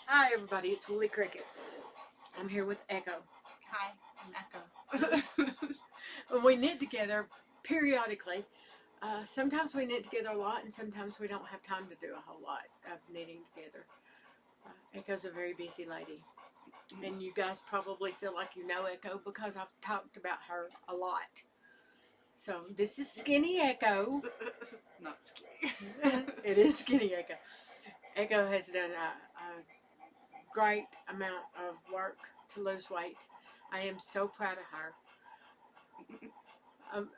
Hi everybody, it's Woolly Cricket. I'm here with Echo. Hi, I'm Echo. And we knit together periodically. Sometimes we knit together a lot, and sometimes we don't have time to do a whole lot of knitting together. Echo's a very busy lady, and you guys probably feel like you know Echo because I've talked about her a lot. So this is Skinny Echo. Not skinny. It is Skinny Echo. Echo has done a great amount of work to lose weight. I am so proud of her.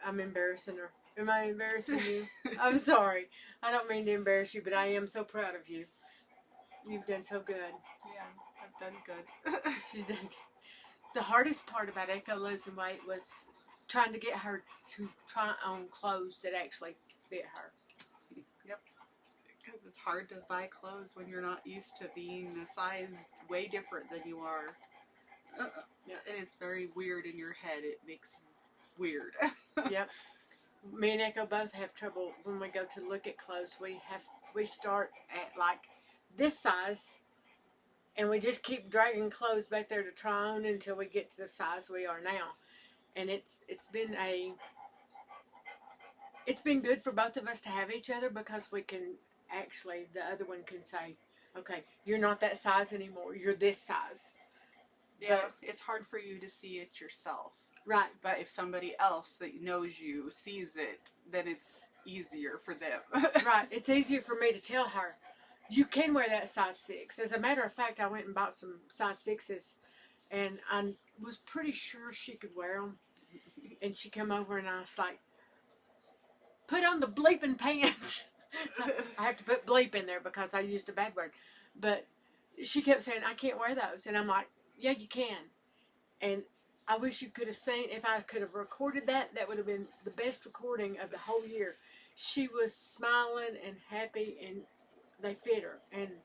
I'm embarrassing her. Am I embarrassing you? I'm sorry. I don't mean to embarrass you, but I am so proud of you. You've done so good. Yeah, I've done good. She's done good. The hardest part about Echo losing weight was trying to get her to try on clothes that actually fit her. Yep. Because it's hard to buy clothes when you're not used to being a size way different than you are. Yep. And it's very weird in your head. It makes you weird. Yep. Me and Echo both have trouble when we go to look at clothes. We start at like this size, and we just keep dragging clothes back there to try on until we get to the size we are now. And it's been good for both of us to have each other because we can actually, the other one can say, okay, you're not that size anymore, you're this size. Yeah, but it's hard for you to see it yourself. Right. But if somebody else that knows you sees it, then it's easier for them. Right. It's easier for me to tell her, you can wear that size 6. As a matter of fact, I went and bought some size 6s, and I was pretty sure she could wear them. And she come over, and I was like, put on the bleeping pants. I have to put bleep in there because I used a bad word. But she kept saying, I can't wear those. And I'm like, yeah, you can. And I wish you could have seen, if I could have recorded that, that would have been the best recording of the whole year. She was smiling and happy, and they fit her. And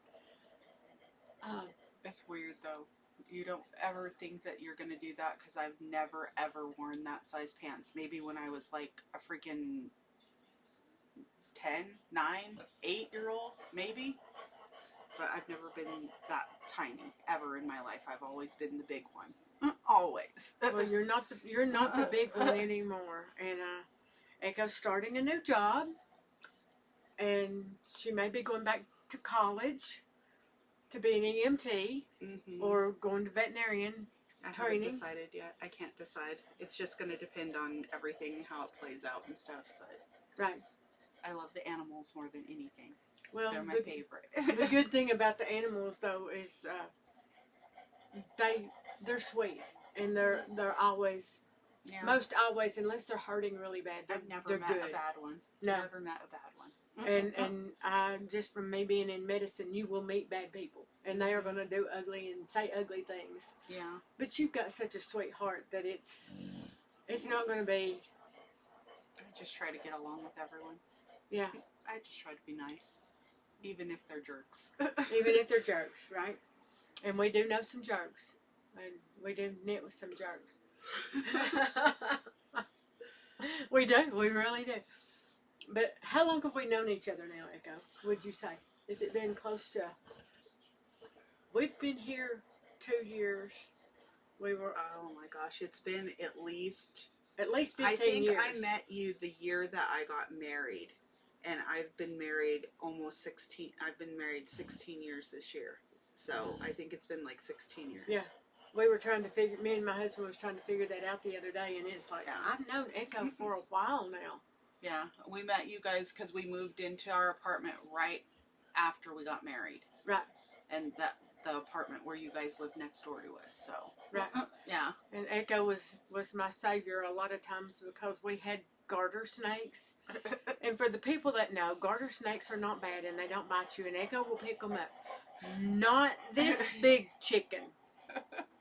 it's weird though. You don't ever think that you're going to do that because I've never ever worn that size pants. Maybe when I was like a freaking 10, 9, 8-year-old, maybe. But I've never been that tiny ever in my life. I've always been the big one. Always. Well, you're not the big one anymore. And Echo's starting a new job, and she may be going back to college to be an EMT, or going to veterinarian training. I haven't decided yet. I can't decide. It's just going to depend on everything, how it plays out and stuff. But right. I love the animals more than anything. Well, they're my favorite. The good thing about the animals, though, is they're sweet, and they're always, most always, unless they're hurting really bad. I've never met good. A bad one. No, never met a bad one. And just from me being in medicine, you will meet bad people, and they are going to do ugly and say ugly things. Yeah. But you've got such a sweet heart that it's not going to be. I just try to get along with everyone. Yeah. I just try to be nice, even if they're jerks. Even if they're jerks, right? And we do know some jerks, and we do knit with some jerks. We do. We really do. But how long have we known each other now, Echo? Would you say? Has it been close to? We've been here 2 years. We were. Oh my gosh! It's been at least 15 years. I met you the year that I got married, and I've been married almost 16. I've been married 16 years this year, so I think it's been like 16 years. Yeah. We were trying to figure. Me and my husband was trying to figure that out the other day, and it's like I've known Echo for a while now. Yeah, we met you guys because we moved into our apartment right after we got married. Right. And the apartment where you guys lived next door to us. So. Right. Yeah. And Echo was my savior a lot of times because we had garter snakes. And for the people that know, garter snakes are not bad and they don't bite you. And Echo will pick them up. Not this big chicken.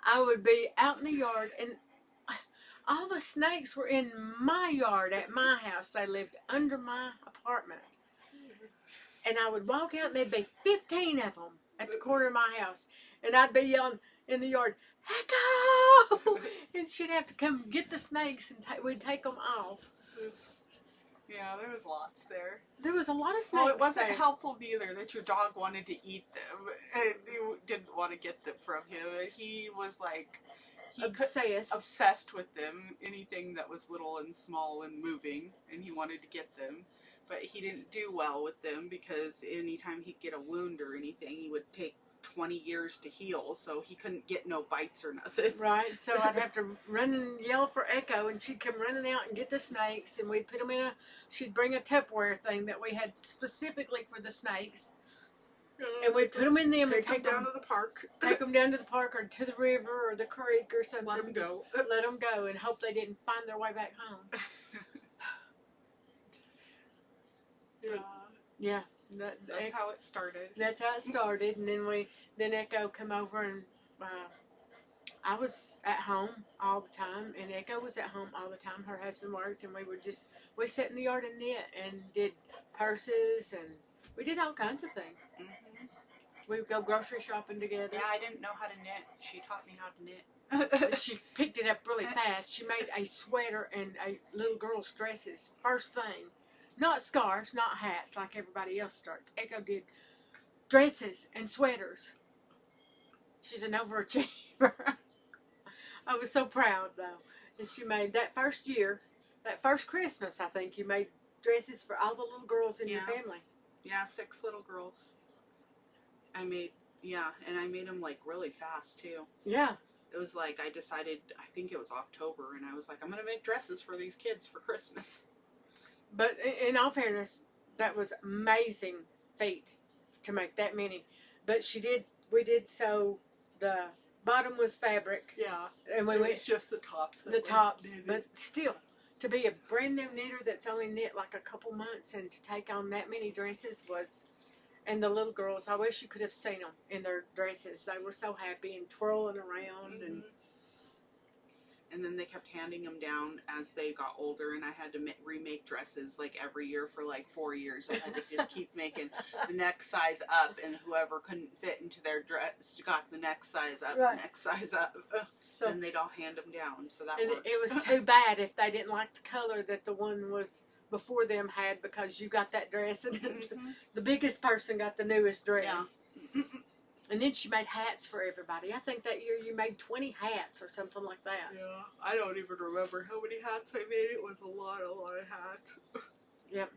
I would be out in the yard, and all the snakes were in my yard at my house. They lived under my apartment. And I would walk out, and there'd be 15 of them at the corner of my house. And I'd be yelling in the yard, Echo! And she'd have to come get the snakes, and we'd take them off. Yeah, there was lots there. There was a lot of snakes. Well, it wasn't there. helpful neither that your dog wanted to eat them, and you didn't want to get them from him. And he was like, obsessed with them. Anything that was little and small and moving, and he wanted to get them. But he didn't do well with them because anytime he'd get a wound or anything, he would take 20 years to heal, so he couldn't get no bites or nothing. Right, so I'd have to run and yell for Echo, and she'd come running out and get the snakes, and we'd put them in she'd bring a Tupperware thing that we had specifically for the snakes, and we'd put them in them and take them down to the park. Take them down to the park or to the river or the creek or something. Let them go. Let them go and hope they didn't find their way back home. Yeah. Yeah. That's how it started. That's how it started, and then Echo come over, and I was at home all the time, and Echo was at home all the time. Her husband worked, and we sat in the yard and knit and did purses, and we did all kinds of things. Mm-hmm. We would go grocery shopping together. Yeah, I didn't know how to knit. She taught me how to knit. She picked it up really fast. She made a sweater and a little girl's dresses first thing. Not scarves, not hats like everybody else starts. Echo did dresses and sweaters. She's an overachiever. I was so proud, though. And she made that first year, that first Christmas, I think, you made dresses for all the little girls in your family. Yeah, 6 little girls. I made them like really fast, too. Yeah. It was like I decided, I think it was October, and I was like, I'm going to make dresses for these kids for Christmas. But in all fairness, that was amazing feat to make that many. But we did sew, the bottom was fabric. Yeah. And it was just the tops. But still, to be a brand new knitter that's only knit like a couple months and to take on that many dresses and the little girls, I wish you could have seen them in their dresses. They were so happy and twirling around. Mm-hmm. And then they kept handing them down as they got older, and I had to remake dresses like every year for like 4 years. I had to just keep making the next size up, and whoever couldn't fit into their dress got the next size up, right. Next size up. So, and they'd all hand them down, so that worked. It was too bad if they didn't like the color that the one was before them had, because you got that dress, and the biggest person got the newest dress. Yeah. And then she made hats for everybody. I think that year you made 20 hats or something like that. Yeah, I don't even remember how many hats I made. It was a lot of hats. Yep.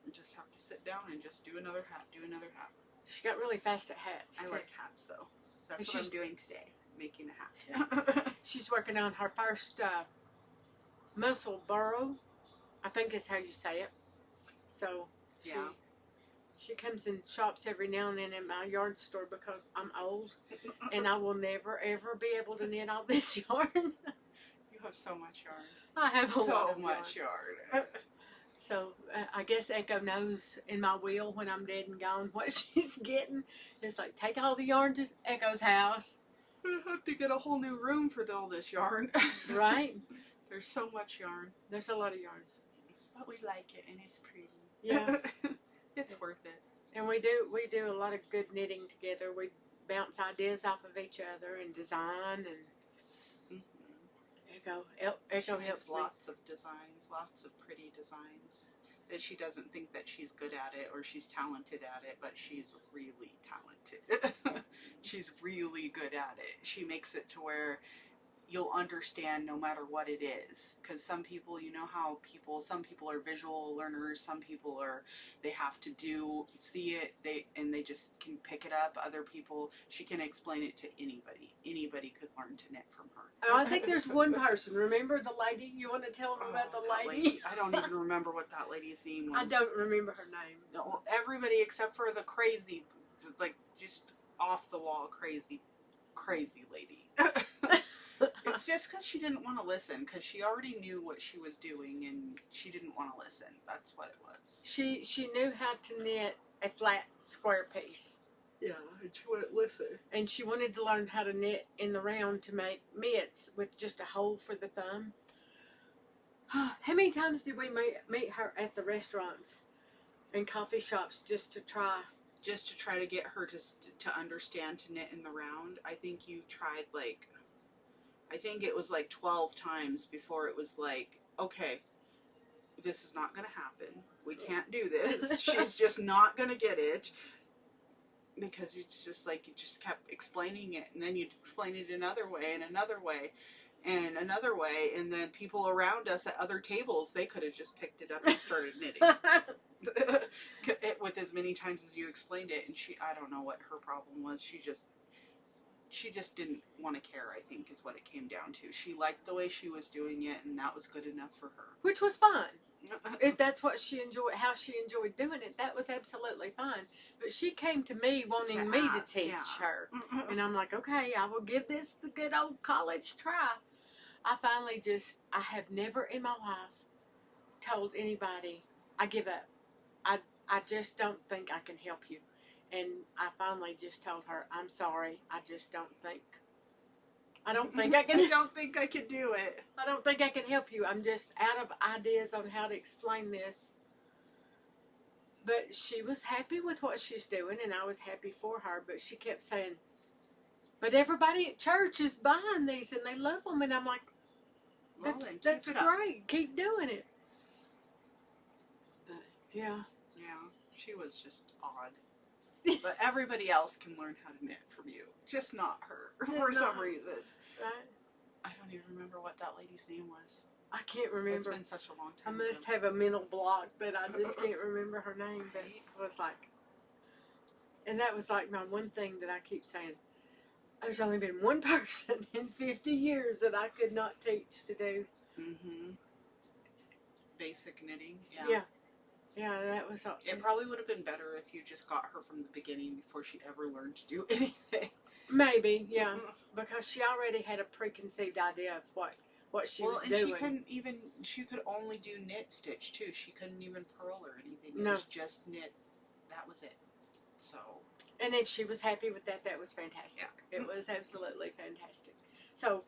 You just have to sit down and just do another hat, She got really fast at hats. I like hats, though. That's what I'm doing today, making a hat. Yeah. She's working on her first muscle burrow. I think is how you say it. So she comes and shops every now and then in my yard store because I'm old and I will never ever be able to knit all this yarn. You have so much yarn. I have so much yarn. So I guess Echo knows in my wheel when I'm dead and gone what she's getting. It's like, take all the yarn to Echo's house. I have to get a whole new room for all this yarn. Right? There's so much yarn. There's a lot of yarn. But we like it and it's pretty. Yeah. It's worth it. And we do a lot of good knitting together. We bounce ideas off of each other and design, and Echo helps lots of designs, lots of pretty designs. That she doesn't think that she's good at it or she's talented at it, but she's really talented. She's really good at it. She makes it to where you'll understand no matter what it is. Because some people, you know how some people are visual learners, some people they have to see it, they just can pick it up. Other people, she can explain it to anybody. Anybody could learn to knit from her. Oh, I think there's one person. Remember the lady? You want to tell them about the lady? I don't even remember what that lady's name was. I don't remember her name. No, everybody except for the crazy, like just off the wall crazy lady. It's just because she didn't want to listen, because she already knew what she was doing and she didn't want to listen. That's what it was. She knew how to knit a flat square piece. Yeah, and she wouldn't listen. And she wanted to learn how to knit in the round to make mitts with just a hole for the thumb. How many times did we meet her at the restaurants and coffee shops just to try to get her to understand to knit in the round? I think you tried I think it was 12 times before it was like, okay, this is not going to happen. We can't do this. She's just not going to get it. Because it's just like, you just kept explaining it, and then you'd explain it another way, and another way, and another way, and then people around us at other tables, they could have just picked it up and started knitting. With as many times as you explained it, and I don't know what her problem was. She just didn't want to care, I think, is what it came down to. She liked the way she was doing it, and that was good enough for her. Which was fine. If that's what she enjoyed, how she enjoyed doing it, that was absolutely fine. But she came to me wanting me to teach her. And I'm like, okay, I will give this the good old college try. I have never in my life told anybody, I give up. I just don't think I can help you. And I finally just told her, I'm sorry, I just don't think I can. I don't think I can do it. I don't think I can help you. I'm just out of ideas on how to explain this. But she was happy with what she's doing, and I was happy for her. But she kept saying, but everybody at church is buying these, and they love them. And I'm like, that's great. Keep doing it. But, yeah. Yeah, she was just odd. But everybody else can learn how to knit from you. Just not her, for some reason. Right? I don't even remember what that lady's name was. I can't remember. It's been such a long time I must have a mental block, but I just can't remember her name. But Right. it was like, and that was like my one thing that I keep saying. There's only been one person in 50 years that I could not teach to do. Mm-hmm. Basic knitting. Yeah. Yeah, that was. It probably would have been better if you just got her from the beginning before she ever learned to do anything. Maybe, yeah, because she already had a preconceived idea of what she was doing. She could only do knit stitch too. She couldn't even purl or anything. It No. was just knit. That was it. So. And if she was happy with that, that was fantastic. Yeah. It was absolutely fantastic. So,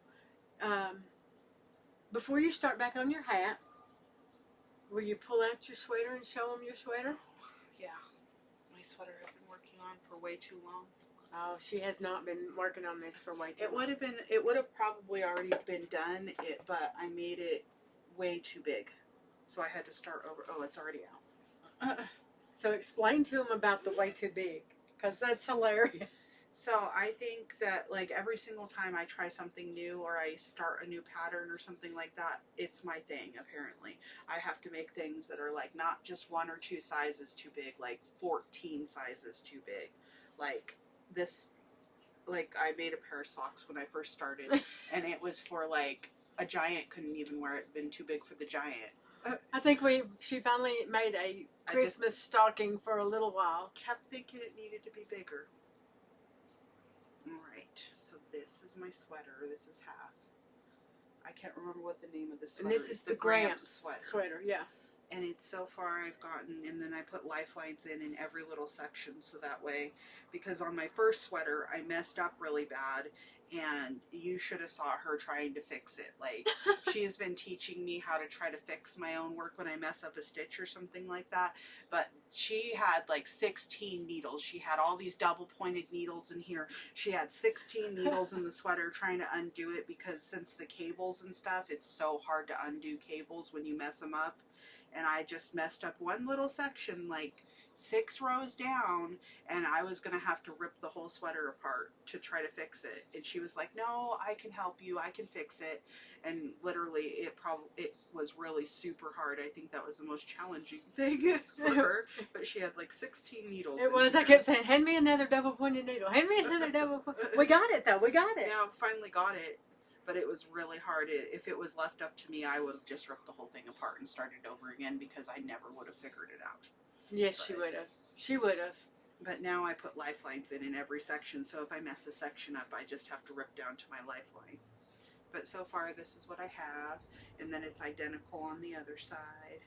before you start back on your hat, will you pull out your sweater and show them your sweater? Yeah. My sweater I've been working on for way too long. Oh, she has not been working on this for way too long. It would have probably already been done, but I made it way too big. So I had to start over. Oh, it's already out. So explain to them about the way too big, because that's hilarious. So I think that like every single time I try something new or I start a new pattern or something like that, it's my thing apparently. I have to make things that are like not just 1 or 2 sizes too big, like 14 sizes too big. Like this, like I made a pair of socks when I first started and it was for like a giant couldn't even wear it, been too big for the giant. I think she finally made a Christmas stocking for a little while. Kept thinking it needed to be bigger. Alright, so this is my sweater. This is half. I can't remember what the name of the sweater is. And this is the Gramps sweater, yeah. And it's so far I've gotten, and then I put lifelines in every little section so that way, because on my first sweater I messed up really bad, and you should have saw her trying to fix it. Like, she's been teaching me how to try to fix my own work when I mess up a stitch or something like that, but she had like 16 needles. She had all these double pointed needles in here. She had 16 needles in the sweater trying to undo it, because since the cables and stuff, it's so hard to undo cables when you mess them up. And I just messed up one little section, like 6 rows down, and I was going to have to rip the whole sweater apart to try to fix it. And she was like, no, I can help you. I can fix it. And literally, it was really super hard. I think that was the most challenging thing for her. But she had like 16 needles. It was. I kept saying, hand me another double pointed needle. Hand me another double pointed. We got it, though. We got it. Yeah, finally got it. But it was really hard. If it was left up to me, I would have just ripped the whole thing apart and started over again, because I never would have figured it out. Yes, she would have. She would have. But now I put lifelines in every section, so if I mess a section up, I just have to rip down to my lifeline. But so far, this is what I have, and then it's identical on the other side.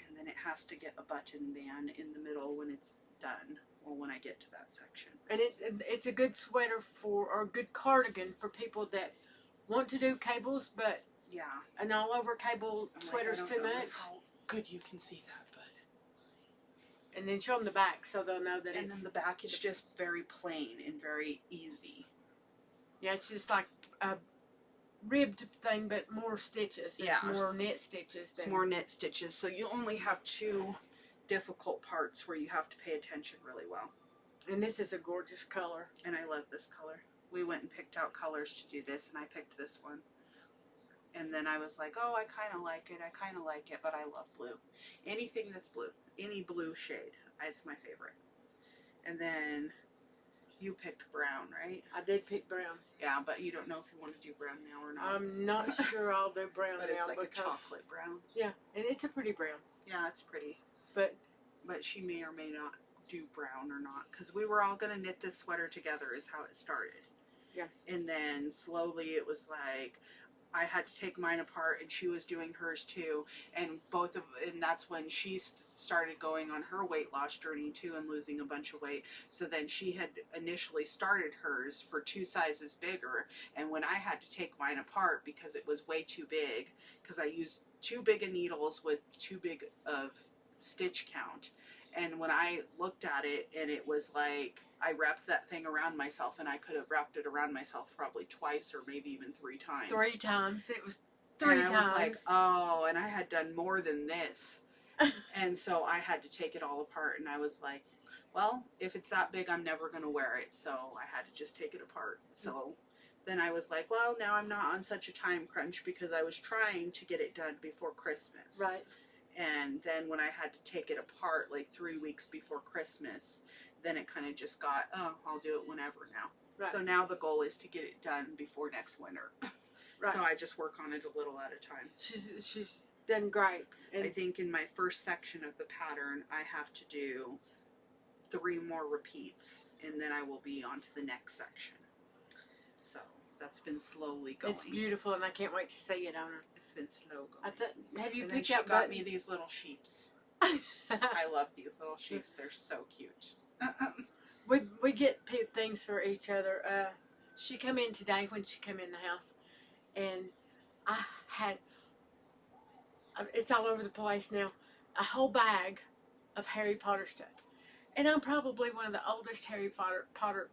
And then it has to get a button band in the middle when it's done, or when I get to that section. And it's a good sweater or a good cardigan for people that want to do cables, but yeah, an all-over cable sweater's too much. How good you can see that, but. And then show them the back so they'll know that and then the back is just very plain and very easy. Yeah, it's just like ribbed thing, but more stitches. Yeah. It's more knit stitches. It's more knit stitches, so you only have 2 difficult parts where you have to pay attention really well. And this is a gorgeous color. And I love this color. We went and picked out colors to do this, and I picked this one. And then I was like, oh, I kind of like it, but I love blue. Anything that's blue, any blue shade, it's my favorite. And then you picked brown, right? I did pick brown. Yeah, but you don't know if you want to do brown now or not. I'm not sure I'll do brown But now. it's like because, a chocolate brown. Yeah, and it's a pretty brown. Yeah, it's pretty. But she may or may not do brown or not, because we were all going to knit this sweater together is how it started. Yeah. And then slowly it was like, I had to take mine apart, and she was doing hers too, and that's when she started going on her weight loss journey too, and losing a bunch of weight. So then she had initially started hers for 2 sizes bigger, and when I had to take mine apart because it was way too big, because I used too big of needles with too big of stitch count. And when I looked at it, and it was like, I wrapped that thing around myself, and I could have wrapped it around myself probably twice or maybe even 3 times. 3 times. It was 3 times. And I was like, oh, and I had done more than this. And so I had to take it all apart, and I was like, well, if it's that big, I'm never going to wear it. So I had to just take it apart. So then I was like, well, now I'm not on such a time crunch, because I was trying to get it done before Christmas. Right. And then when I had to take it apart like 3 weeks before Christmas, then it kind of just got, oh, I'll do it whenever now. Right. So now the goal is to get it done before next winter. Right. So I just work on it a little at a time. She's done great. And I think in my first section of the pattern, I have to do 3 more repeats, and then I will be on to the next section. So that's been slowly going. it's beautiful, and I can't wait to see it on her. It's been slow going. Have you And then picked she out got me buttons? these little sheeps. I love these little sheeps. They're so cute. We get things for each other. She come in today when she come in the house, and I had, it's all over the place now, a whole bag of Harry Potter stuff. And I'm probably one of the oldest Harry Potter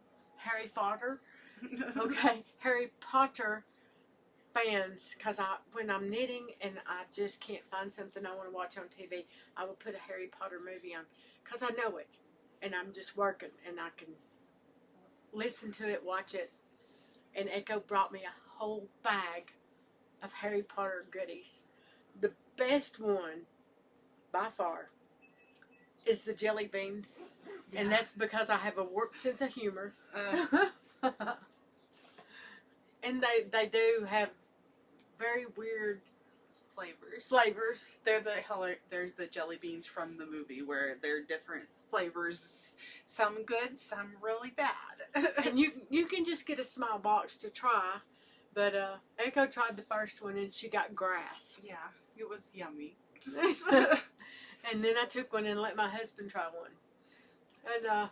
fans, because when I'm knitting and I just can't find something I want to watch on TV, I will put a Harry Potter movie on, because I know it, and I'm just working, and I can listen to it, watch it. And Echo brought me a whole bag of Harry Potter goodies. The best one, by far, is the jelly beans. Yeah. And that's because I have a warped sense of humor. And they do have very weird flavors. There's the jelly beans from the movie, where they're different flavors, some good, some really bad. And you can just get a small box to try. But Echo tried the first one, and she got grass. Yeah, it was yummy. And then I took one and let my husband try one. And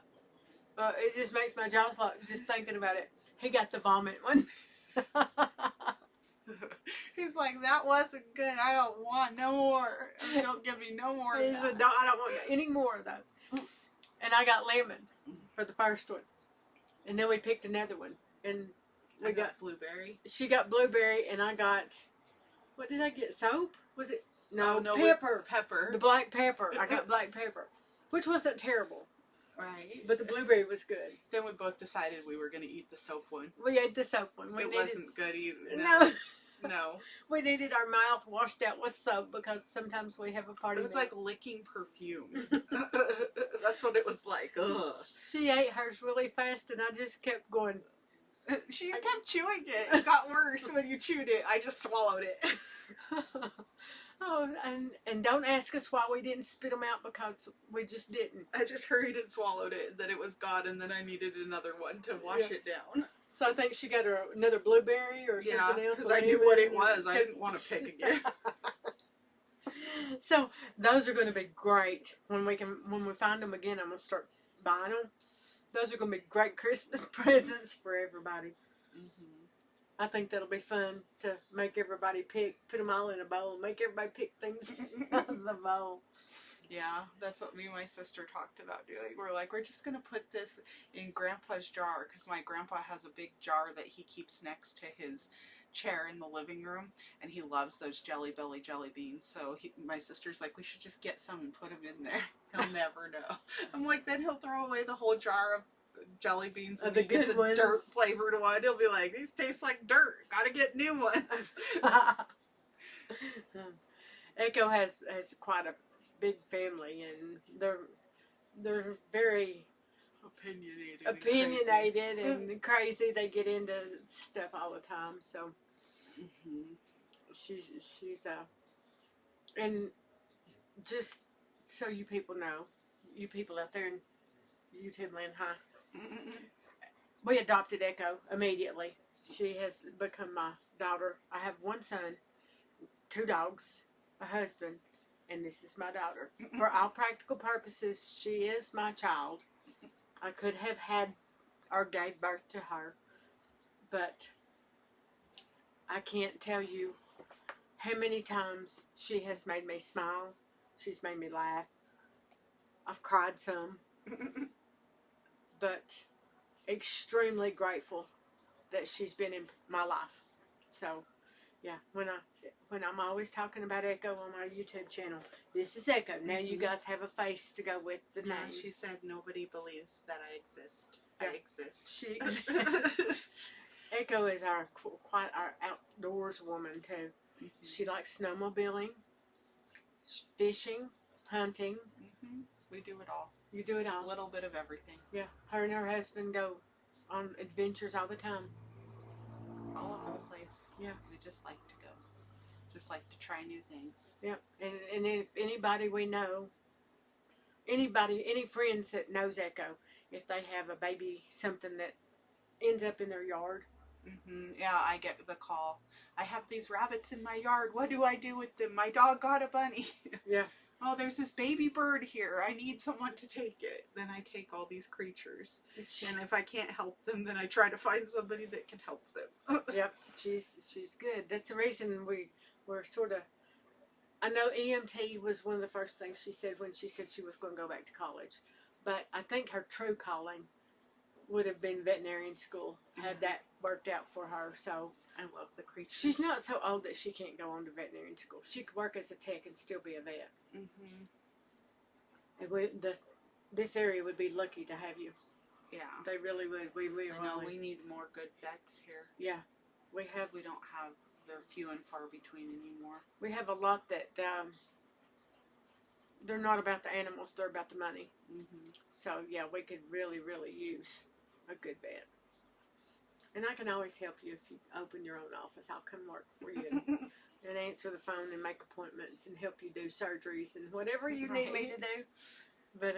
it just makes my jaw slap just thinking about it. He got the vomit one. He's like, that wasn't good. I don't want no more. Don't give me no more. He said, no, I don't want any more of those. And I got lemon for the first one. And then we picked another one. And we got blueberry. She got blueberry, and I got, what did I get? Soap? Was it? No, no, pepper. Pepper. The black pepper. I got black pepper, which wasn't terrible. Right. But the blueberry was good. Then we both decided we were going to eat the soap one. We ate the soap one. It wasn't good either. No. No. We needed our mouth washed out with soap, because sometimes we have a party. It was like licking perfume. That's what it was like. Ugh. She ate hers really fast, and I just kept going. She kept chewing it. It got worse when you chewed it. I just swallowed it. Oh, and don't ask us why we didn't spit them out, because we just didn't. I just hurried and swallowed it, that it was gone, and then I needed another one to wash it down. So I think she got her another blueberry or something else. Because I knew what it was. I didn't want to pick again. So those are going to be great when we find them again. I'm going to start buying them. Those are going to be great Christmas presents for everybody. Mm-hmm. I think that'll be fun to make everybody pick, put them all in a bowl, make everybody pick things out of the bowl. Yeah, that's what me and my sister talked about doing. We're like, we're just going to put this in Grandpa's jar, because my grandpa has a big jar that he keeps next to his chair in the living room, and he loves those Jelly Belly jelly beans. So my sister's like, we should just get some and put them in there. He'll never know. I'm like, then he'll throw away the whole jar of jelly beans and the he gets good a ones. dirt flavored one. He'll be like, these taste like dirt. Gotta get new ones. Echo has quite a big family, and they're very opinionated and crazy. They get into stuff all the time. So she's and just so you people know, you people out there in YouTube land, hi. We adopted Echo immediately. She has become my daughter. I have one son, 2 dogs, a husband, and this is my daughter. For all practical purposes, she is my child. I could have had or gave birth to her, but I can't tell you how many times she has made me smile. She's made me laugh. I've cried some, but extremely grateful that she's been in my life. So, yeah, when I'm always talking about Echo on my YouTube channel, this is Echo. Now you guys have a face to go with the name. She said nobody believes that I exist. Yeah. I exist. She exists. Echo is quite our outdoors woman too. She likes snowmobiling, fishing, hunting. We do it all. You do it all. A little bit of everything. Yeah, her and her husband go on adventures all the time. All over the place. Yeah. We just like to go. Just like to try new things. Yeah, and if anybody we know, any friends that knows Echo, if they have a baby, something that ends up in their yard. Yeah, I get the call. I have these rabbits in my yard. What do I do with them? My dog got a bunny. Yeah. Oh, there's this baby bird here. I need someone to take it. Then I take all these creatures. And if I can't help them, then I try to find somebody that can help them. Yep, she's good. That's the reason we're sort of... I know EMT was one of the first things she said when she said she was going to go back to college. But I think her true calling would have been veterinarian school, had that worked out for her. So I love the creatures. She's not so old that she can't go on to veterinarian school. She could work as a tech and still be a vet. And this area would be lucky to have you. Yeah. They really would. We we need more good vets here. Yeah. We don't have, they're few and far between anymore. We have a lot that they're not about the animals, they're about the money. So yeah, we could really, really use a good vet. And I can always help you if you open your own office. I'll come work for you and answer the phone and make appointments and help you do surgeries and whatever you need me to do. But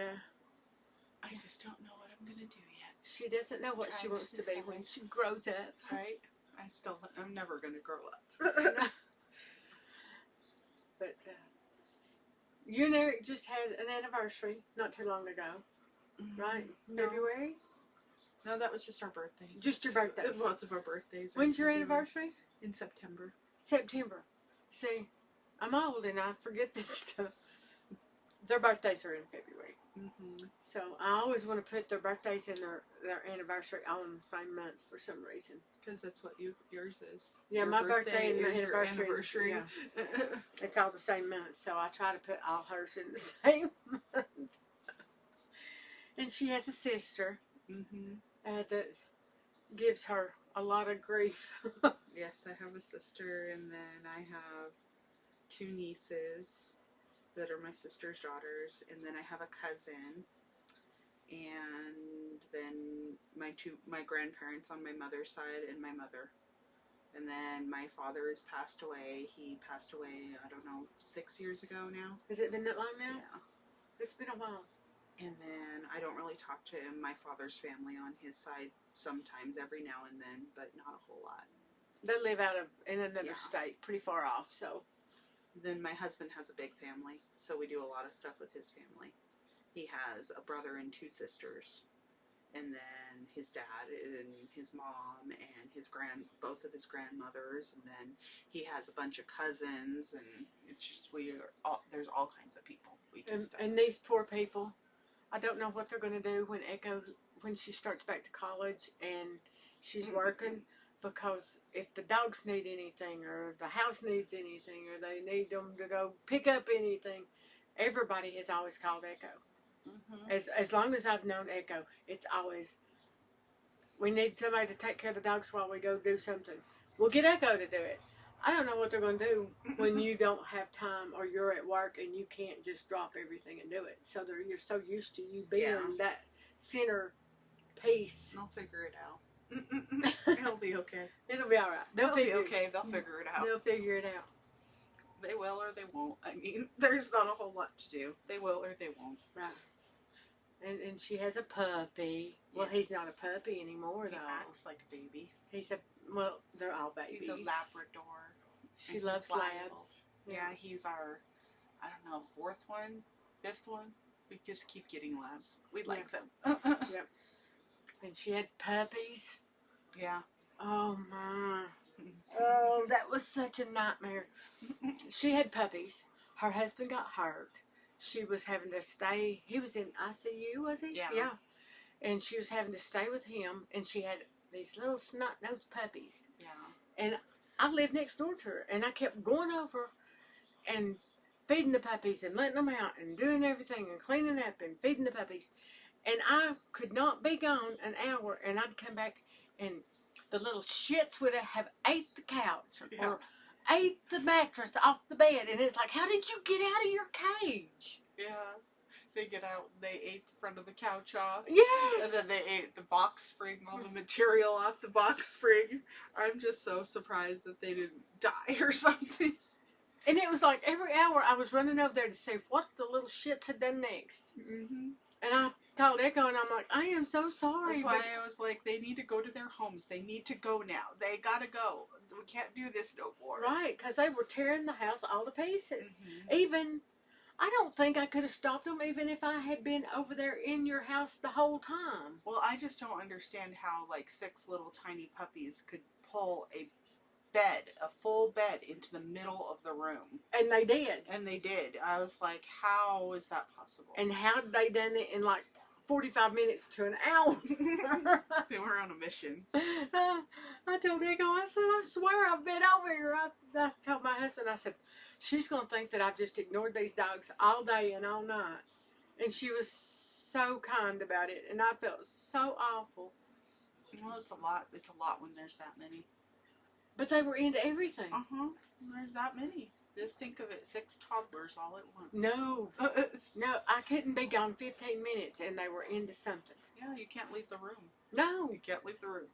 I just don't know what I'm gonna do yet. She doesn't know what she wants to be when she grows up. Right? I'm never gonna grow up. But you and Eric just had an anniversary not too long ago, right? No. February? No, that was just our birthdays. Just your birthdays. Both of our birthdays. When's your anniversary? In September. September. See, I'm old and I forget this stuff. Their birthdays are in February. So I always want to put their birthdays and their anniversary all in the same month for some reason. Because that's what yours is. Yeah, your my birthday and my anniversary. Yeah. It's all the same month, so I try to put all hers in the same month. And she has a sister that gives her a lot of grief. Yes, I have a sister, and then I have 2 nieces that are my sister's daughters, and then I have a cousin, and then my grandparents on my mother's side, and my mother. And then my father has passed away. He passed away, I don't know, 6 years ago now. Has it been that long now? Yeah. It's been a while. And then I don't really talk to my father's family on his side sometimes, every now and then, but not a whole lot. They live in another state, pretty far off, so. Then my husband has a big family, so we do a lot of stuff with his family. He has a brother and 2 sisters, and then his dad and his mom and both of his grandmothers, and then he has a bunch of cousins, and it's just there's all kinds of people. We do stuff. And these poor people, I don't know what they're going to do when she starts back to college and she's working. because if the dogs need anything, or the house needs anything, or they need them to go pick up anything, everybody has always called Echo. Mm-hmm. As long as I've known Echo, it's always, we need somebody to take care of the dogs while we go do something. We'll get Echo to do it. I don't know what they're going to do when you don't have time, or you're at work and you can't just drop everything and do it. So you're so used to you being that center piece. They'll figure it out. It'll be okay. It'll be all right. They'll be okay. They'll figure it out. They'll figure it out. They will or they won't. I mean, there's not a whole lot to do. They will or they won't. Right. And she has a puppy. Well, he's not a puppy anymore, though. He acts like a baby. Well, they're all babies. He's a Labrador. She loves labs. Yeah, he's our, I don't know, fourth one, fifth one. We just keep getting labs. We like them. Yep. And she had puppies. Yeah. Oh, my. Oh, that was such a nightmare. She had puppies. Her husband got hurt. She was having to stay. He was in ICU, was he? Yeah. And she was having to stay with him. And she had these little snot-nosed puppies. Yeah. And I lived next door to her. And I kept going over and feeding the puppies and letting them out and doing everything and cleaning up and feeding the puppies. And I could not be gone an hour. And I'd come back and the little shits would have ate the couch or ate the mattress off the bed. And it's like, how did you get out of your cage? Yeah. They get out, they ate the front of the couch off. Yes. And then they ate the box spring, all the material off the box spring. I'm just so surprised that they didn't die or something. And it was like every hour I was running over there to see what the little shits had done next. Mm-hmm. And I called Echo and I'm like, I am so sorry. That's why I was like, they need to go to their homes. They need to go now. They gotta go. We can't do this no more. Right, because they were tearing the house all to pieces. Mm-hmm. Even, I don't think I could have stopped them even if I had been over there in your house the whole time. Well, I just don't understand how, like, 6 little tiny puppies could pull a full bed into the middle of the room. And they did. And they did. I was like, how is that possible? And how did they done it in like 45 minutes to an hour? They were on a mission. I told Echo, I said, I swear I've been over here. I told my husband, I said, she's going to think that I've just ignored these dogs all day and all night. And she was so kind about it. And I felt so awful. Well, it's a lot. It's a lot when there's that many. But they were into everything. Uh-huh. There's that many. Just think of it, 6 toddlers all at once. No. No, I couldn't be gone 15 minutes and they were into something. Yeah, you can't leave the room. No. You can't leave the room.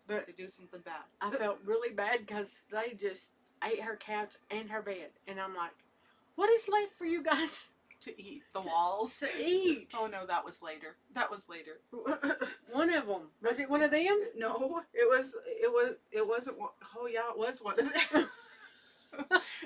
But they do something bad. I felt really bad because they just ate her couch and her bed. And I'm like, what is left for you guys? To eat the walls. To eat. Oh no, that was later. That was later. One of them. Was it one of them? No, it wasn't one. Oh yeah, it was one of them.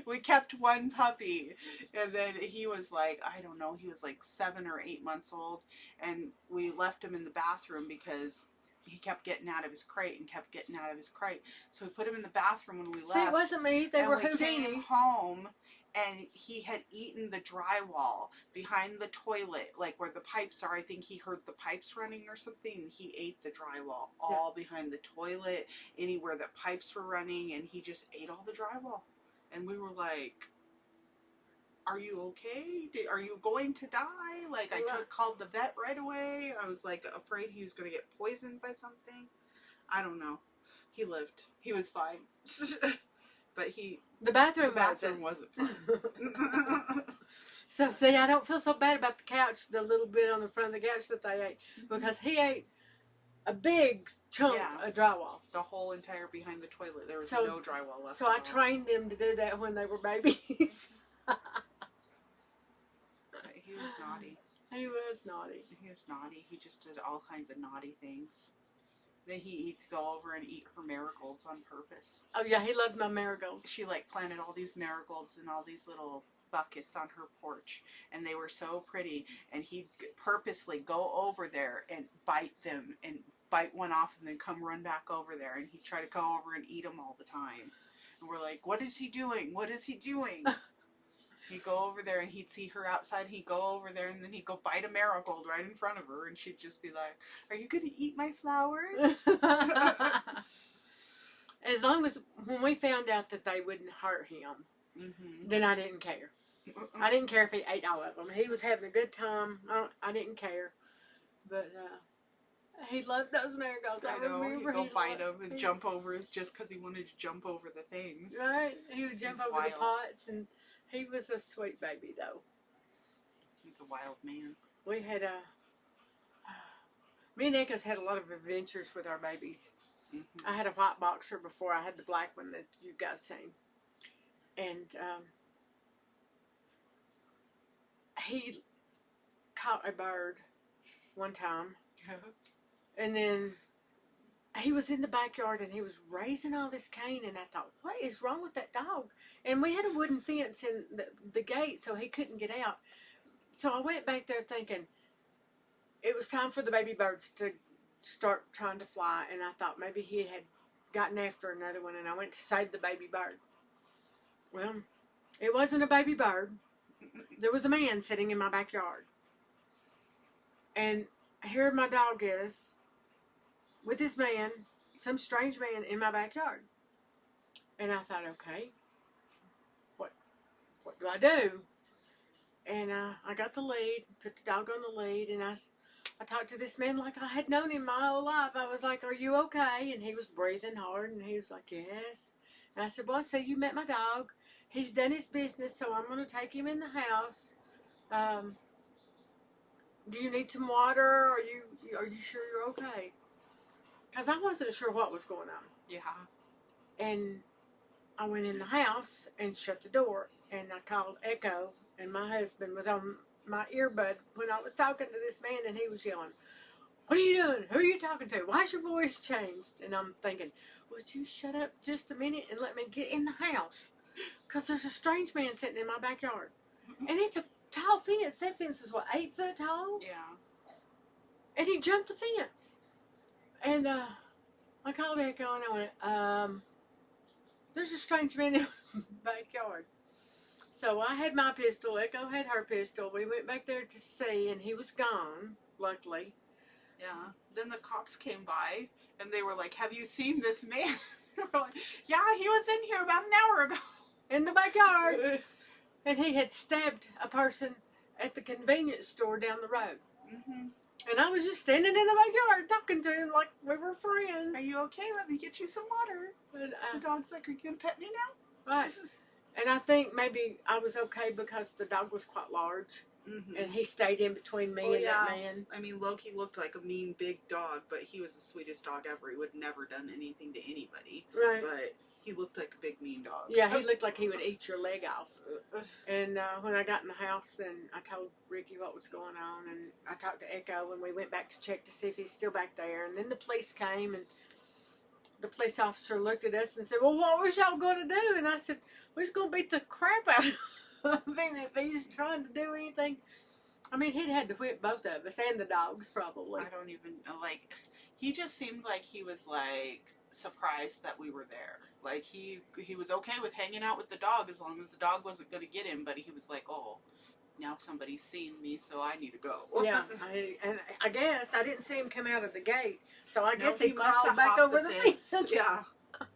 We kept one puppy, and then he was like, I don't know, he was like 7 or 8 months old, and we left him in the bathroom because he kept getting out of his crate and kept getting out of his crate. So we put him in the bathroom when we left. See, it wasn't me. They were Houdinis. Came home, and he had eaten the drywall behind the toilet, like where the pipes are. I think he heard the pipes running or something, and he ate the drywall all behind the toilet, anywhere that pipes were running, and he just ate all the drywall. And we were like, are you okay? Are you going to die? Like, I called the vet right away. I was like afraid he was going to get poisoned by something. I don't know. He lived. He was fine. But the bathroom wasn't fine. So see, I don't feel so bad about the couch, the little bit on the front of the couch that they ate, because he ate a big chunk of drywall. The whole entire behind the toilet. There was no drywall left. So I trained them to do that when they were babies. He was naughty. He was naughty. He was naughty. He just did all kinds of naughty things. Then he'd go over and eat her marigolds on purpose. Oh yeah, he loved my marigolds. She like planted all these marigolds in all these little buckets on her porch, and they were so pretty, and he'd purposely go over there and bite them and bite one off and then come run back over there, and he'd try to go over and eat them all the time. And we're like, what is he doing? What is he doing? He'd go over there and he'd see her outside, he'd go over there, and then he'd go bite a marigold right in front of her, and she'd just be like, are you going to eat my flowers? As long as when we found out that they wouldn't hurt him, then I didn't care. I didn't care if he ate all of them. He was having a good time. I didn't care. But he loved those marigolds. I know. remember He'd go bite them and jump over just because he wanted to jump over the things. Right. He would jump over the pots, and he was a sweet baby, though. He's a wild man. We had me and Echo's had a lot of adventures with our babies. I had a white boxer before I had the black one that you guys seen. And he caught a bird one time. And then he was in the backyard and he was raising all this cane, and I thought, what is wrong with that dog? And we had a wooden fence in the gate so he couldn't get out. So I went back there thinking it was time for the baby birds to start trying to fly, and I thought maybe he had gotten after another one, and I went to save the baby bird. Well, it wasn't a baby bird. There was a man sitting in my backyard. And here my dog is with this man, some strange man in my backyard. And I thought, okay, what do I do? And I got the lead, put the dog on the lead, and I talked to this man like I had known him my whole life. I was like, are you okay? And he was breathing hard, and he was like, yes. And I said, well, I see you met my dog. He's done his business, so I'm going to take him in the house. Do you need some water? Are you sure you're okay? Because I wasn't sure what was going on. Yeah. And I went in the house and shut the door, and I called Echo, and my husband was on my earbud when I was talking to this man, and he was yelling, what are you doing? Who are you talking to? Why's your voice changed? And I'm thinking, would you shut up just a minute and let me get in the house? Because there's a strange man sitting in my backyard. And it's a tall fence. That fence is, what, 8 foot tall? Yeah. And he jumped the fence. And I called Echo, and I went, there's a strange man in my backyard. So I had my pistol. Echo had her pistol. We went back there to see, and he was gone, luckily. Yeah. Then the cops came by, and they were like, have you seen this man? We're like, yeah, he was in here about an hour ago. In the backyard. And he had stabbed a person at the convenience store down the road. And I was just standing in the backyard talking to him like we were friends. Are you okay? Let me get you some water. And the dog's like, are you going to pet me now? Right. And I think maybe I was okay because the dog was quite large. And he stayed in between me and that man. I mean, Loki looked like a mean big dog, but he was the sweetest dog ever. He would never done anything to anybody. Right. But he looked like a big mean dog. Yeah, he looked like he would eat your leg off. And when I got in the house, then I told Ricky what was going on, and I talked to Echo, and we went back to check to see if he's still back there. And then the police came, and the police officer looked at us and said, well, what was y'all going to do? And I said, we're just going to beat the crap out of him if he's trying to do anything. I mean, he'd had to whip both of us and the dogs, probably. I don't even know. Like, he just seemed like he was, like, surprised that we were there. Like, he was okay with hanging out with the dog as long as the dog wasn't going to get him, but he was like, oh, now somebody's seen me, so I need to go. Yeah, and I guess I didn't see him come out of the gate, so I guess he must crawled have back hopped over the fence. Yeah.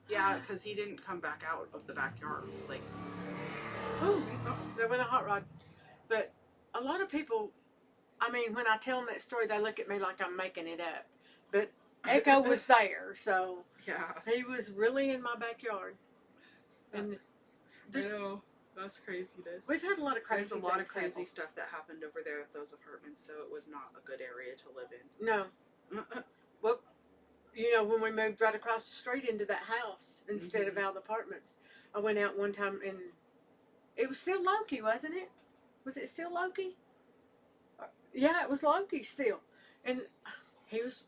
Yeah, because he didn't come back out of the backyard. Like, ooh, there went a hot rod. But a lot of people, I mean, when I tell them that story, they look at me like I'm making it up. But Echo was there, so yeah, he was really in my backyard. And that's craziness. We've had a lot of crazy. There's a lot of crazy stuff that happened over there at those apartments, though. It was not a good area to live in. No. Well, you know, when we moved right across the street into that house instead of out of the apartments, I went out one time and it was still Loki, wasn't it? Was it still Loki? Yeah, it was Loki still. And he was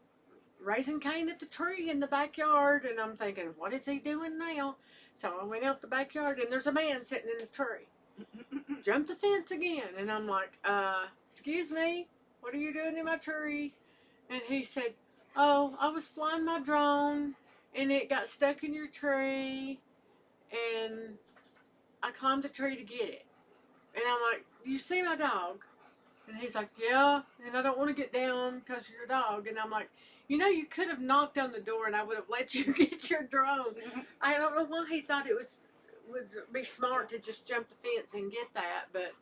raising cane at the tree in the backyard, and I'm thinking, what is he doing now? So I went out the backyard, and there's a man sitting in the tree. Jumped the fence again, and I'm like, excuse me, what are you doing in my tree? And he said, oh, I was flying my drone, and it got stuck in your tree, and I climbed the tree to get it. And I'm like, you see my dog? And he's like, yeah, and I don't want to get down because you're a dog. And I'm like, You know, you could have knocked on the door and I would have let you get your drone. I don't know why he thought it would be smart to just jump the fence and get that, but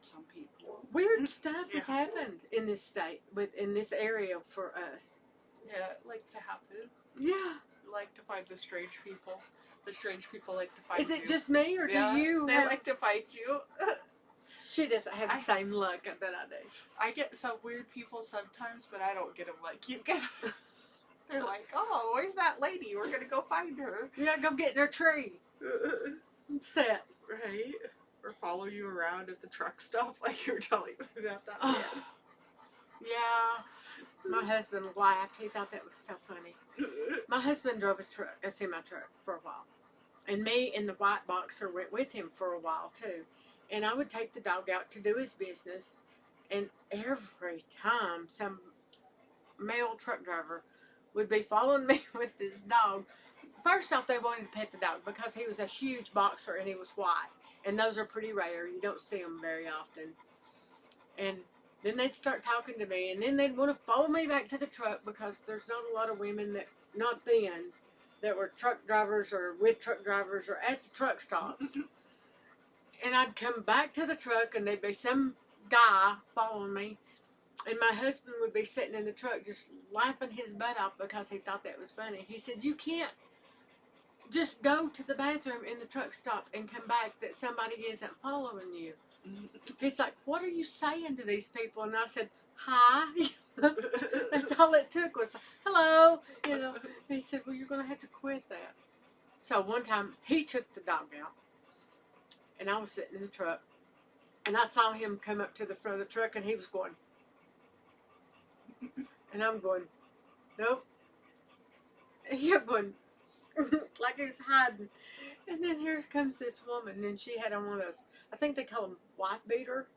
Some people. weird stuff has happened in this state, in this area for us. Yeah, it like to happen. Yeah. Like to find the strange people. The strange people like to find you. Is it just me, or do you They have... like to find you. She doesn't have the same luck that I do. I get some weird people sometimes, but I don't get them like you get. They're like, oh, where's that lady? We're going to go find her. You gotta go get in her tree. Set. Right? Or follow you around at the truck stop like you were telling me about that man. Yeah. My husband laughed. He thought that was so funny. My husband drove a semi-truck for a while. And me and the white boxer went with him for a while too. And I would take the dog out to do his business. And every time some male truck driver would be following me with this dog, first off, they wanted to pet the dog because he was a huge boxer and he was white. And those are pretty rare. You don't see them very often. And then they'd start talking to me, and then they'd want to follow me back to the truck because there's not a lot of women that were truck drivers or with truck drivers or at the truck stops. And I'd come back to the truck, and there'd be some guy following me, and my husband would be sitting in the truck just laughing his butt off because he thought that was funny. He said, "You can't just go to the bathroom in the truck stop and come back that somebody isn't following you." He's like, "What are you saying to these people?" And I said, "Hi." That's all it took was, "Hello." You know. He said, "Well, you're going to have to quit that." So one time he took the dog out, and I was sitting in the truck, and I saw him come up to the front of the truck, and he was going, and I'm going, "Nope." And he kept going, like he was hiding. And then here comes this woman, and she had on one of those, I think they call them wife beater,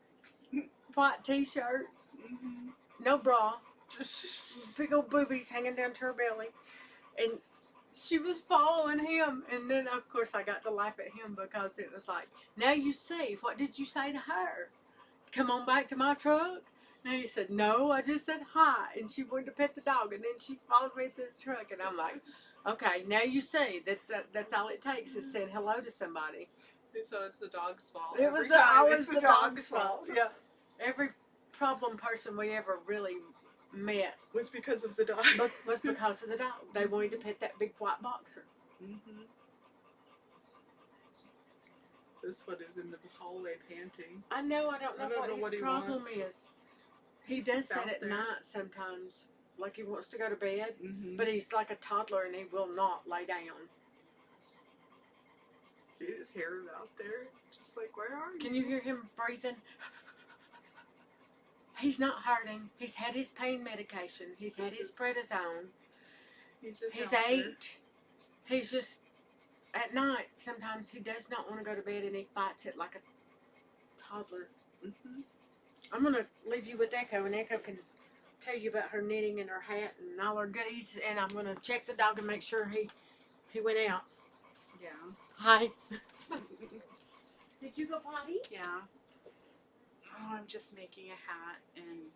white t-shirts, no bra, big old boobies hanging down to her belly. And she was following him. And then, of course, I got to laugh at him because it was like, "Now you see, what did you say to her? Come on back to my truck?" And he said, "No, I just said hi." And she wanted to pet the dog. And then she followed me to the truck. And I'm like, "Okay, now you see, that's all it takes is saying hello to somebody." So it's the dog's fault. It was always the dog's fault. Yeah. Every problem person we ever really met Was because of the dog. was because of the dog. They wanted to pet that big white boxer. This one is in the hallway panting. I know. I don't know what his problem wants. is. He does that out at there. night sometimes. Like he wants to go to bed, Mm-hmm. but he's like a toddler and he will not lay down. You just hear him out there, just like, where are you? Can you hear him breathing? He's not hurting. He's had his pain medication. He's had his prednisone. He's just He's out there. 8. He's just, at night, sometimes he does not want to go to bed and he fights it like a toddler. Mm-hmm. I'm going to leave you with Echo, and Echo can tell you about her knitting and her hat and all her goodies, and I'm going to check the dog and make sure he went out. Yeah. Hi. Did you go potty? Yeah. Oh, I'm just making a hat, and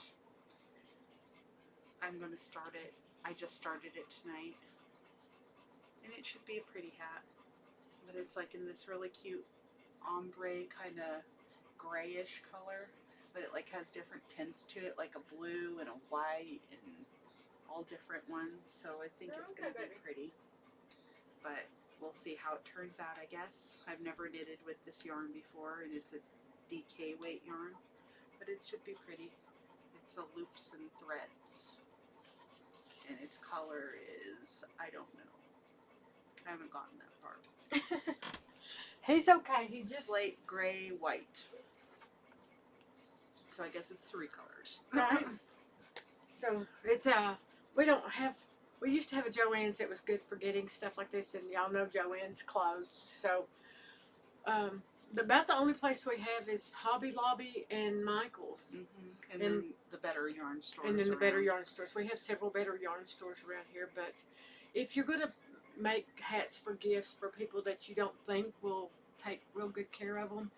I'm going to start it. I just started it tonight. And it should be a pretty hat. But it's like in this really cute ombre kind of grayish color. But it like has different tints to it, like a blue and a white and all different ones. So I think it's going to be pretty. But we'll see how it turns out, I guess. I've never knitted with this yarn before, and it's a DK weight yarn. But it should be pretty. It's a loops and threads. And its color is, I don't know. I haven't gotten that far. He's okay. He just Slate, gray, white. So I guess it's 3 colors. right. So it's we used to have a Joann's that was good for getting stuff like this, and y'all know Joann's closed. So about the only place we have is Hobby Lobby and Michael's. Mm-hmm. And then the Better Yarn stores. And then the Better around. Yarn stores. We have several Better Yarn stores around here, but if you're going to make hats for gifts for people that you don't think will take real good care of them,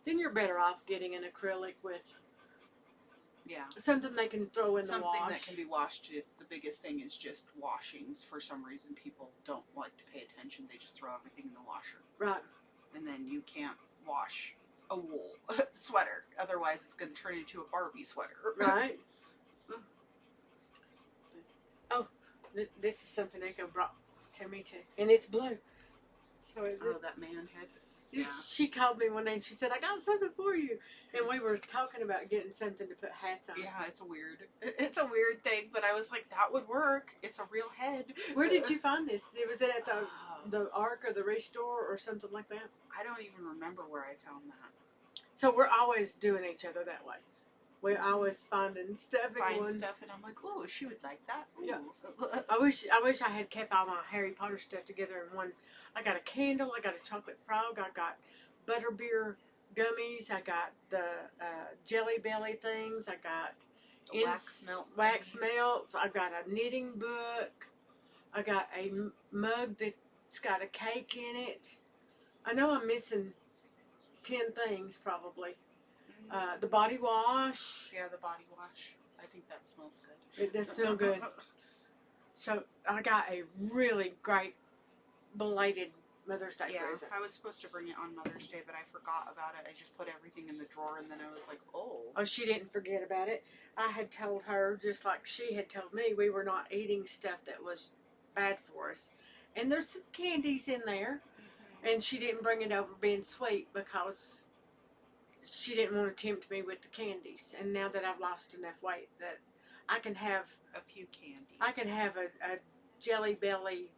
then you're better off getting an acrylic with Yeah. Something they can throw in the wash. Something that can be washed. The biggest thing is just washings. For some reason, people don't like to pay attention. They just throw everything in the washer. Right. And then you can't wash a wool sweater. Otherwise, it's going to turn into a Barbie sweater. Right. Oh, this is something Echo brought to me too, and it's blue. So that man had. Yeah. She called me one day and she said, "I got something for you," and we were talking about getting something to put hats on. Yeah, it's a weird thing, but I was like, that would work. It's a real head. Where did you find this? Was it at the Ark or the Restore or something like that? I don't even remember where I found that. So we're always doing each other that way. We're always finding stuff. Stuff, and I'm like, oh, she would like that. Ooh. Yeah. I wish I had kept all my Harry Potter stuff together in one. I got a candle. I got a chocolate frog. I got butterbeer gummies. I got the jelly belly things. I got wax melts. I got a knitting book. I got a mug that's got a cake in it. I know I'm missing 10 things probably. The body wash. Yeah, the body wash. I think that smells good. It does smell good. So I got a really great belated Mother's Day present. I was supposed to bring it on Mother's Day, but I forgot about it. I just put everything in the drawer, and then I was like, oh. Oh, she didn't forget about it. I had told her, just like she had told me, we were not eating stuff that was bad for us. And there's some candies in there. Mm-hmm. And she didn't bring it over being sweet because she didn't want to tempt me with the candies. And now that I've lost enough weight that I can have a few candies. I can have a jelly belly.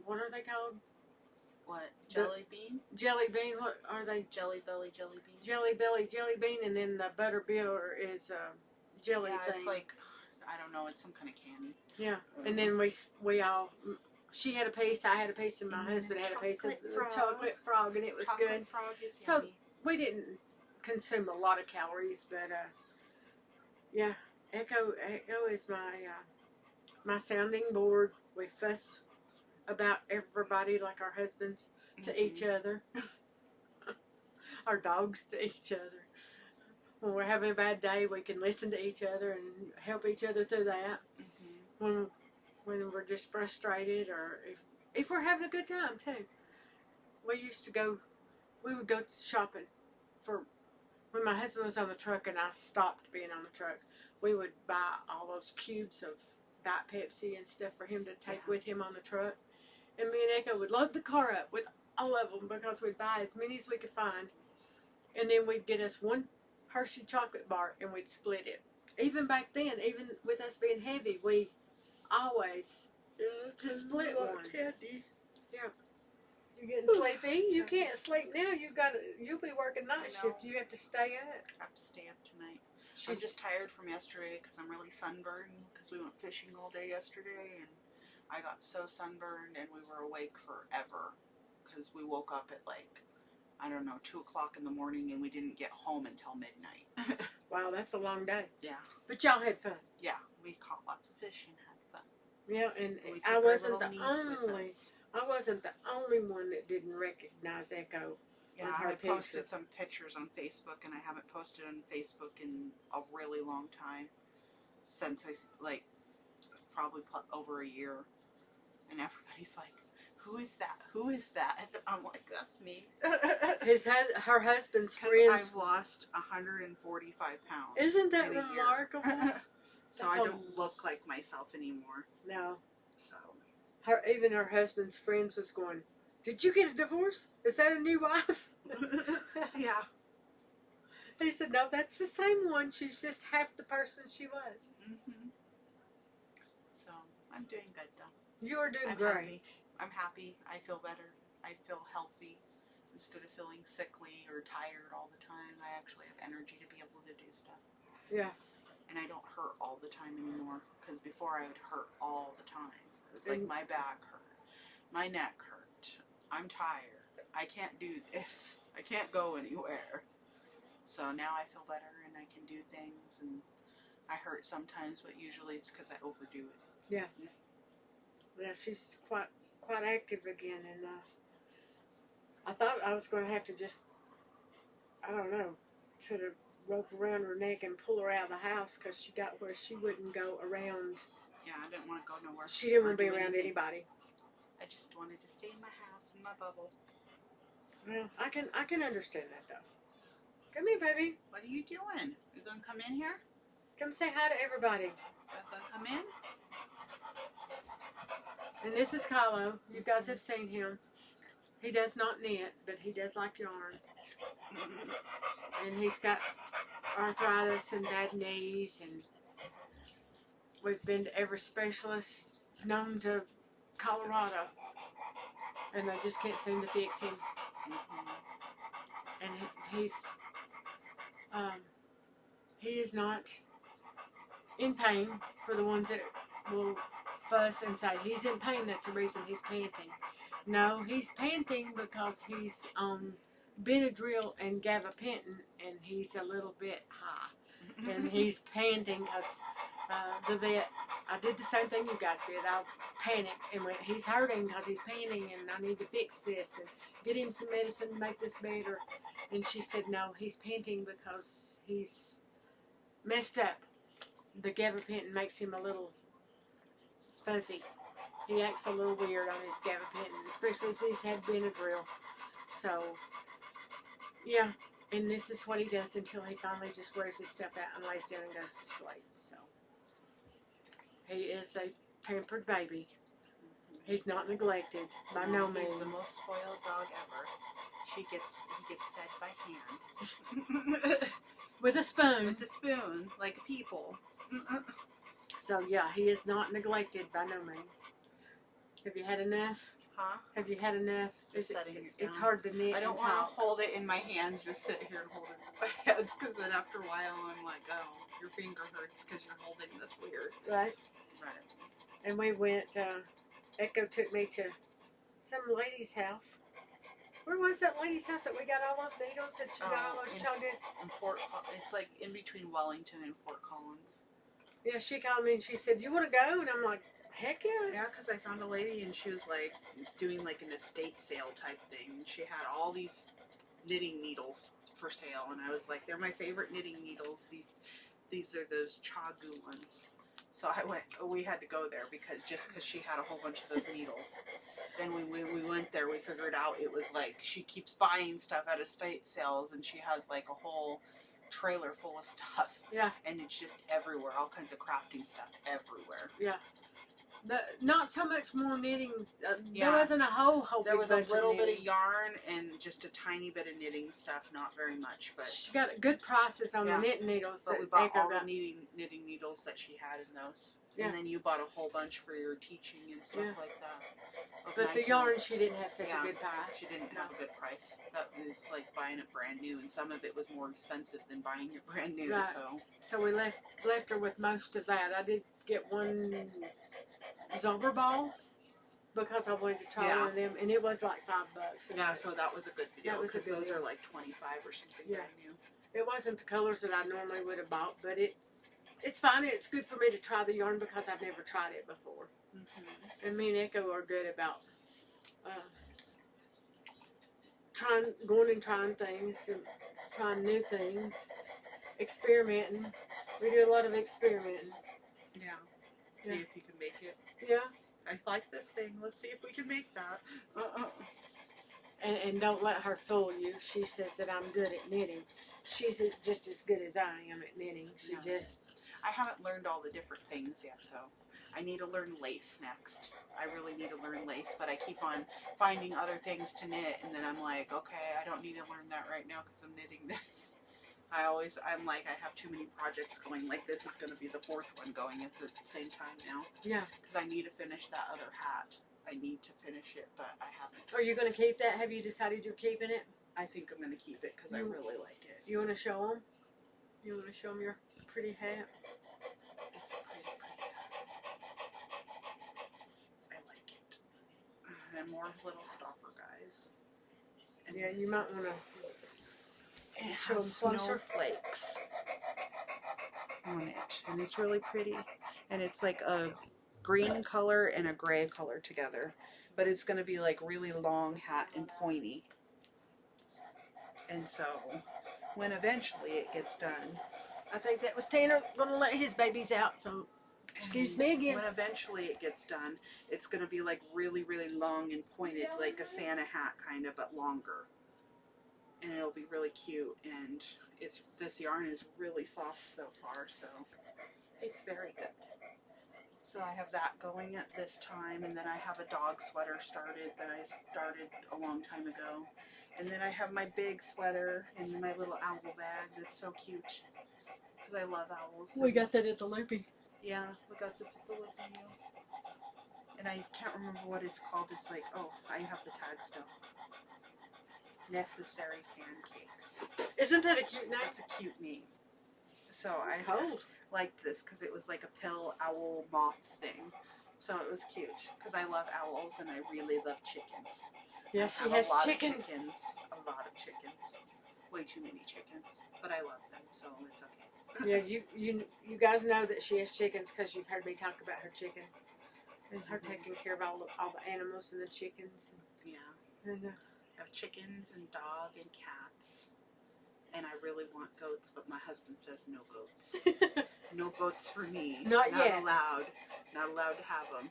What are they called? What? Jelly bean? Jelly bean. What are they? Jelly belly jelly beans. Jelly belly jelly bean, and then the butterbeer is jelly thing. It's like, I don't know. It's some kind of candy. Yeah, and then we all. She had a piece, I had a piece, and my husband had a piece of the chocolate frog, and it was good. Chocolate frog is so yummy. We didn't consume a lot of calories, but yeah, Echo is my sounding board. We fuss about everybody like our husbands to each other, our dogs to each other. When we're having a bad day, we can listen to each other and help each other through that. When we're just frustrated, or if we're having a good time too. We would go shopping for, when my husband was on the truck and I stopped being on the truck, we would buy all those cubes of Diet Pepsi and stuff for him to take with him on the truck. And me and Echo would load the car up with all of them because we'd buy as many as we could find. And then we'd get us one Hershey chocolate bar and we'd split it. Even back then, even with us being heavy, we always just split one. Candy. Yeah. You getting sleepy? You can't sleep now. You'll be working night shift. You have to stay up. I have to stay up tonight. I'm just tired from yesterday because I'm really sunburned because we went fishing all day yesterday and I got so sunburned and we were awake forever because we woke up at 2 o'clock in the morning and we didn't get home until midnight. Wow, that's a long day. Yeah. But y'all had fun. Yeah, we caught lots of fish and had fun. Yeah, and I wasn't the only one that didn't recognize Echo. Yeah, I posted some pictures on Facebook, and I haven't posted on Facebook in a really long time. Since probably over a year. And everybody's like, who is that? Who is that? And I'm like, that's me. Her husband's friends. I've lost 145 pounds. Isn't that remarkable? So I don't look like myself anymore. No. So. Even her husband's friends was going, did you get a divorce? Is that a new wife? Yeah. He said, no, that's the same one. She's just half the person she was. Mm-hmm. So, I'm doing good, though. You're doing great. I'm happy. I feel better. I feel healthy. Instead of feeling sickly or tired all the time, I actually have energy to be able to do stuff. Yeah. And I don't hurt all the time anymore. Because before I would hurt all the time. It was like my back hurt. My neck hurt. I'm tired. I can't do this. I can't go anywhere. So now I feel better and I can do things. And I hurt sometimes, but usually it's because I overdo it. Yeah. Yeah, she's quite active again. And I thought I was going to have to just, I don't know, put a rope around her neck and pull her out of the house because she got where she wouldn't go around. Yeah, I didn't want to go nowhere. She didn't or want to be do around anything. anybody. I just wanted to stay in my house, in my bubble. Well, I can understand that though. Come here, baby. What are you doing? You gonna come in here? Come say hi to everybody. You gonna come in? And this is Kylo. You guys have seen him. He does not knit, but he does like yarn. And he's got arthritis and bad knees, and we've been to every specialist known to Colorado, and they just can't seem to fix him. And he is not in pain. For the ones that will fuss and say he's in pain, that's the reason he's panting. No, he's panting because he's on Benadryl and gabapentin, and he's a little bit high, and he's panting because the vet. I did the same thing you guys did. I panicked and went, he's hurting because he's panting, and I need to fix this and get him some medicine to make this better. And she said, no, he's panting because he's messed up. The gabapentin makes him a little fuzzy. He acts a little weird on his gabapentin, especially if he's had Benadryl. So, yeah, and this is what he does until he finally just wears himself out and lays down and goes to sleep. So, he is a pampered baby. He's not neglected by no means. He's the most spoiled dog ever. He gets fed by hand. With a spoon. With a spoon, like people. So yeah, he is not neglected by no means. Have you had enough? Huh? Have you had enough? Setting it down. It's hard to knit. I don't and want to talk. hold it in my hands. Just sit here and hold it in my hands, because then after a while I'm like, oh, your finger hurts because you're holding this weird. Right. Right. And we went. Echo took me to some lady's house. Where was that lady's house that we got all those needles that she got all those chogged? In it's like in between Wellington and Fort Collins. Yeah, she called me and she said, "You want to go?" And I'm like, "Heck yeah!" Yeah, because I found a lady and she was like doing like an estate sale type thing. And she had all these knitting needles for sale, and I was like, "They're my favorite knitting needles. These are those chagu ones." So we had to go there because she had a whole bunch of those needles. Then when we went there, we figured out it was like she keeps buying stuff at estate sales, and she has like a whole trailer full of stuff. Yeah. And it's just everywhere, all kinds of crafting stuff everywhere. Yeah. Not so much more knitting. Yeah. There wasn't a whole There big was a bunch little of bit knitting. of yarn and just a tiny bit of knitting stuff, not very much, but She got good prices on Yeah. the knitting needles. we That bought Echo all the got. knitting needles that she had in those. Yeah. And then you bought a whole bunch for your teaching and stuff Yeah. like that. Of But the nice yarn, she didn't have such Yeah. a good price. She didn't have a good price. It's like buying it brand new, and some of it was more expensive than buying it brand new. Right. So we left her with most of that. I did get one Zobber ball because I wanted to try Yeah. one of them, and it was like $5. yeah, so that was a good deal, That was a because good those deal. are like 25 or something Yeah. brand new. It wasn't the colors that I normally would have bought, but it's fine. It's good for me to try the yarn because I've never tried it before. Mm-hmm. And me and Echo are good about going and trying things and trying new things, experimenting. We do a lot of experimenting. Yeah. Yeah. See if you can make it. Yeah. I like this thing. Let's see if we can make that. And don't let her fool you. She says that I'm good at knitting. She's just as good as I am at knitting. She Yeah. just... I haven't learned all the different things yet, though. I need to learn lace next. I really need to learn lace, but I keep on finding other things to knit, and then I'm like, okay, I don't need to learn that right now because I'm knitting this. I'm like, I have too many projects going. Like, this is going to be the fourth one going at the same time now. Yeah. Because I need to finish that other hat. I need to finish it, but I haven't. Are you going to keep that? Have you decided you're keeping it? I think I'm going to keep it because I really like it. You want to show them? You want to show them your pretty hat? It's a pretty hat. I like it. And more little stopper guys. And Yeah, this you might is- want to... It show has 'em closer. snowflakes on it, and it's really pretty. And it's like a green color and a gray color together, but it's going to be like really long hat and pointy. And so when eventually it gets done. I think that was Tanner gonna let his babies out, so excuse me again. When eventually it gets done, it's going to be like really, really long and pointed, like a Santa hat kind of, but longer. And it'll be really cute. And this yarn is really soft so far, so it's very good. So I have that going at this time, and then I have a dog sweater started that I started a long time ago. And then I have my big sweater and my little owl bag that's so cute because I love owls. We got that at the Loopy. Yeah, we got this at the Loopy. And I can't remember what it's called. It's like, oh, I have the tag still. Necessary Pancakes. Isn't that a cute name? That's a cute name. So I Cold. liked this because it was like a pill owl moth thing. So it was cute because I love owls and I really love chickens. Yeah, I she have has a lot chickens. Of chickens. A lot of chickens. Way too many chickens. But I love them, so it's okay. Yeah, you guys know that she has chickens because you've heard me talk about her chickens and her taking care of all the animals and the chickens. Yeah. And, I have chickens and dog and cats. And I really want goats, but my husband says no goats. No goats for me. Not yet. Allowed. Not allowed to have them.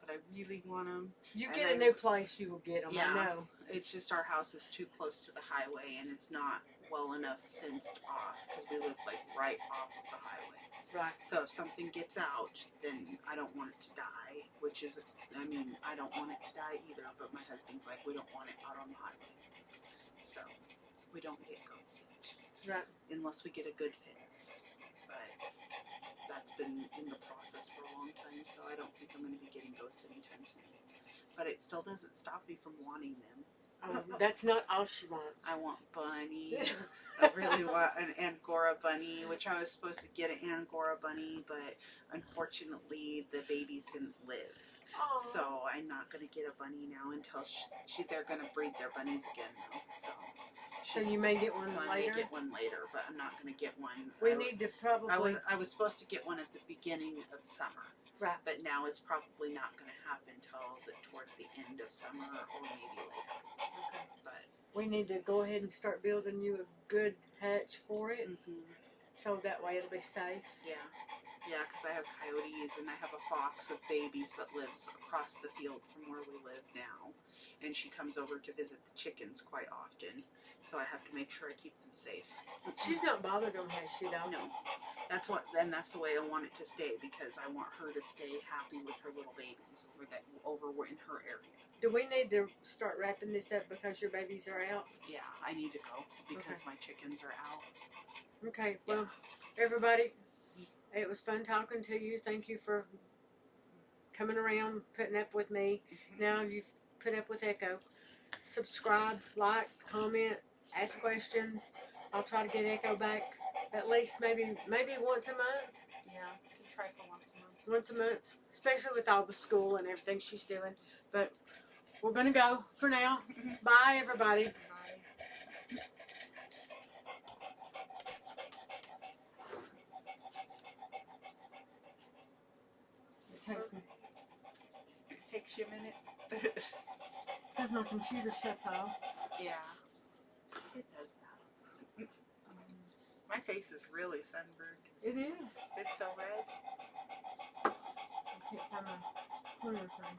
But I really want them. you get a new place, you will get them. Yeah. I know. It's just our house is too close to the highway, and it's not well enough fenced off because we live like right off of the highway. Right. So if something gets out, then I don't want it to die, which is, I mean, I don't want it to die either, but my husband's like, we don't want it out on the highway. So we don't get goats yet. Right. Unless we get a good fence. But that's been in the process for a long time, so I don't think I'm going to be getting goats anytime soon. But it still doesn't stop me from wanting them. That's not all she wants. I want bunnies. I really want an Angora bunny, which I was supposed to get an Angora bunny, but unfortunately the babies didn't live. Aww. So I'm not going to get a bunny now until they're going to breed their bunnies again now. So you may get one so later? I may get one later, but I'm not going to get one. We need to probably... I was supposed to get one at the beginning of summer. Right. But now it's probably not going to happen until towards the end of summer or maybe later. Okay. But we need to go ahead and start building you a good hatch for it, so that way it'll be safe. Yeah. Yeah, because I have coyotes and I have a fox with babies that lives across the field from where we live now. And she comes over to visit the chickens quite often. So I have to make sure I keep them safe. She's not bothered on that shit, though. No. That's the way I want it to stay, because I want her to stay happy with her little babies over in her area. Do we need to start wrapping this up because your babies are out? Yeah, I need to go because my chickens are out. Okay, well, everybody, it was fun talking to you. Thank you for coming around, putting up with me. Now you've put up with Echo. Subscribe, like, comment, ask questions. I'll try to get Echo back at least maybe once a month. Yeah, you can try for once a month. Once a month, especially with all the school and everything she's doing. But we're going to go for now. Bye, everybody. Bye. It takes you a minute. Because my computer shuts off. Yeah, it does that. My face is really sunburned. It is. It's so red. I can't find my corner thing.